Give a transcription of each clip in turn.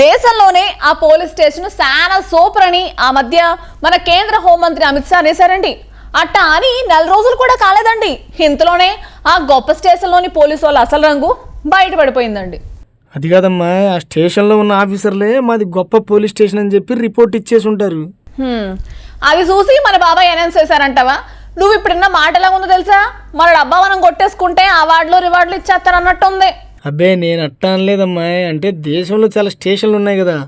దేశంలోనే ఆ police station చాలా సూపర్ అని ఆ మధ్య మన కేంద్ర హోంమంత్రి అమిత్ షా అనేసారండి. అట్ట అని 4 రోజులు కూడా కాలేదండి, ఇంతలోనే ఆ గొప్ప స్టేషన్లోని పోలీసు వాళ్ళ అసలు రంగు బయటపడిపోయిందండి. అది కాదమ్మా, ఆ స్టేషన్లో ఉన్న ఆఫీసర్లే మాది గొప్ప పోలీస్ స్టేషన్ అని చెప్పి రిపోర్ట్ ఇచ్చేసి ఉంటారు. అది చూసి మన బాబాయ్ అనౌన్స్ చేశారంటావా? నువ్వు ఇప్పుడున్న మాట ఎలా ఉందో తెలుసా? మన డబ్బా మనం కొట్టేసుకుంటే అవార్డులు రివార్డులు ఇచ్చేస్తారన్నట్టుంది. అబ్బే, నేను అట్టా అనలేదమ్మా. అంటే దేశంలో చాలా స్టేషన్లు ఉన్నాయి కదా,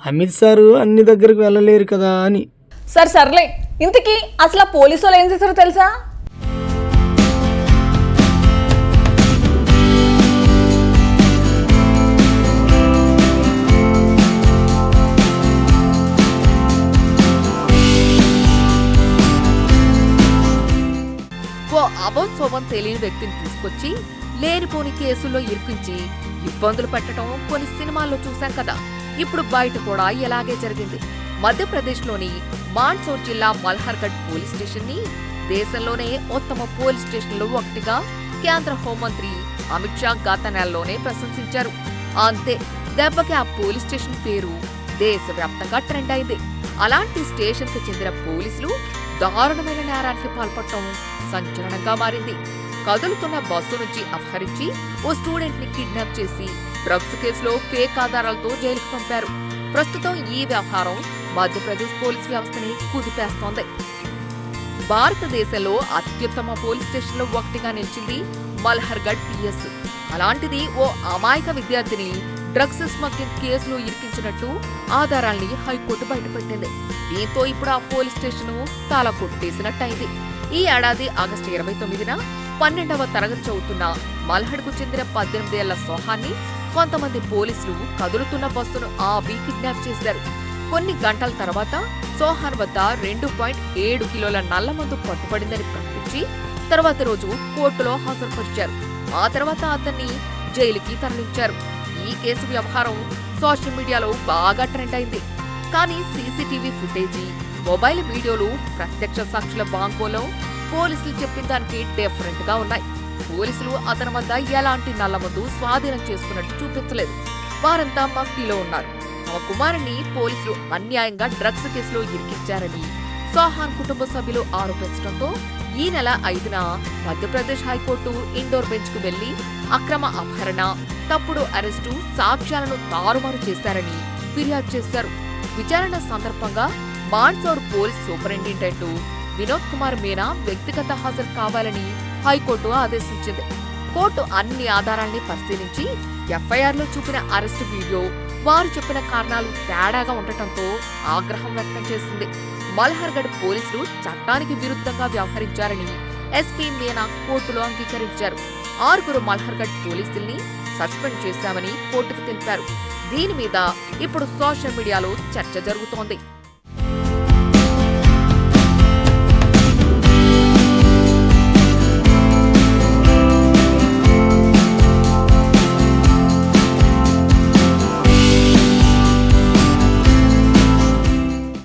అమిత్ సారు అన్ని దగ్గరకు వెళ్ళలేరు కదా అని. సర్లే, ఇంతకీ అసలు పోలీసు వాళ్ళు ఏం చేశారో తెలుసా? ఓ అభోత్సవం తెలియని వ్యక్తిని తీసుకొచ్చి లేనిపోని కేసుల్లో ఇరికించి ఇబ్బందులు పెట్టడం కొన్ని సినిమాల్లో చూశాం కదా. ఇప్పుడు బయట కూడా ఇలాగే జరిగింది. మధ్యప్రదేశ్లోని మాండ్సౌర్ జిల్లా మల్హర్గఢ్ పోలీస్ స్టేషన్ ని దేశంలోనే ఉత్తమ పోలీస్ స్టేషన్లో ఒకటిగా కేంద్ర హోంమంత్రి అమిత్ షా గత నెలలోనే ప్రశంసించారు. అంతే, దెబ్బకి ఆ పోలీస్ స్టేషన్ పేరు దేశవ్యాప్తంగా ట్రెండ్ అయింది. అలాంటి స్టేషన్ కు చెందిన పోలీసులు దారుణమైన నేరానికి పాల్పడటం సంచలనంగా మారింది. కదులుతున్న బస్సు నుంచి అపహరించి ఓ స్టూడెంట్ ని కిడ్నాప్ చేసి డ్రగ్స్ కేసులో ఫేక్ ఆధారాలతో జైలుకు పంపారు. ప్రస్తుతం ఈ వ్యవహారం మధ్యప్రదేశ్ పోలీస్ వ్యవస్థని కుదిపేస్తోంది. భారతదేశంలో అత్యుత్తమ పోలీస్ స్టేషన్లో ఒకటిగా నిలిచింది మల్హర్గఢ్ పిఎస్. అలాంటిది ఓ అమాయక విద్యార్థిని డ్రగ్స్ స్మగ్లింగ్ కేసులో ఇరికించినట్టు ఆధారాల్ని హైకోర్టు బయటపెట్టింది. దీంతో ఇప్పుడు ఆ పోలీస్ స్టేషన్ తాళ కొట్టేసినట్టయింది. ఈ ఏడాది ఆగస్టు 29న 12వ తరగతి చదువుతున్న మల్హడ్కు చెందిన 18 ఏళ్ల సోహాన్ని కొంతమంది పోలీసులు కదులుతున్న బస్సును ఆపి కిడ్నాప్ చేశారు. కొన్ని గంటల తర్వాత సోహాన్ వద్ద 2.7 కిలోల నల్లమందు పట్టుబడిందని ప్రకటించి తర్వాత రోజు కోర్టులో హాజరుపరిచారు. ఆ తర్వాత అతన్ని జైలుకి తరలించారు. ఈ కేసు వ్యవహారం సోషల్ మీడియాలో బాగా ట్రెండ్ అయింది. కానీ సీసీటీవీ ఫుటేజీ, మొబైల్ వీడియోలు, ప్రత్యక్ష సాక్షుల వాంగ్మూలం పోలీసులు చెప్పిన దానికి డిఫరెంట్ గా ఉన్నాయి. పోలీసులు అతని వద్ద ఎలాంటి నల్లమందు స్వాధీనం చేసుకున్నట్టు చూపించలేదు. వారంతా మఫ్టీలో ఉన్నారు. తమ కుమారుణ్ణి పోలీసులు అన్యాయంగా డ్రగ్స్ కేసులో ఇరికించారని సోహాన్ కుటుంబ సభ్యులు ఆరోపించడంతో ఈ నెల 5న మధ్యప్రదేశ్ హైకోర్టు ఇండోర్ బెంచ్ కు వెళ్లి అక్రమ అపహరణ, తప్పుడు అరెస్టు, సాక్ష్యాలను తారుమారు చేశారని ఫిర్యాదు చేశారు. విచారణ సందర్భంగా మాండ్సౌర్ పోలీస్ సూపరింటెండెంట్ వినోద్ కుమార్ మీనా వ్యక్తిగత హాజరు కావాలని హైకోర్టు ఆదేశించింది. కోర్టు అన్ని ఆధారాల్ని పరిశీలించి ఎఫ్ఐఆర్లో చూపిన అరెస్టు వీడియో, వారు చెప్పిన కారణాలు తేడాగా ఉండటంతో ఆగ్రహం వ్యక్తం చేసింది. మల్హర్గఢ్ పోలీసులు చట్టానికి విరుద్ధంగా వ్యవహరించారని ఎస్పీ మీనా కోర్టులో అంగీకరించారు. 6 మల్హర్గఢ్ పోలీసుల్ని సస్పెండ్ చేశామని కోర్టుకు తెలిపారు. దీని మీద ఇప్పుడు సోషల్ మీడియాలో చర్చ జరుగుతోంది.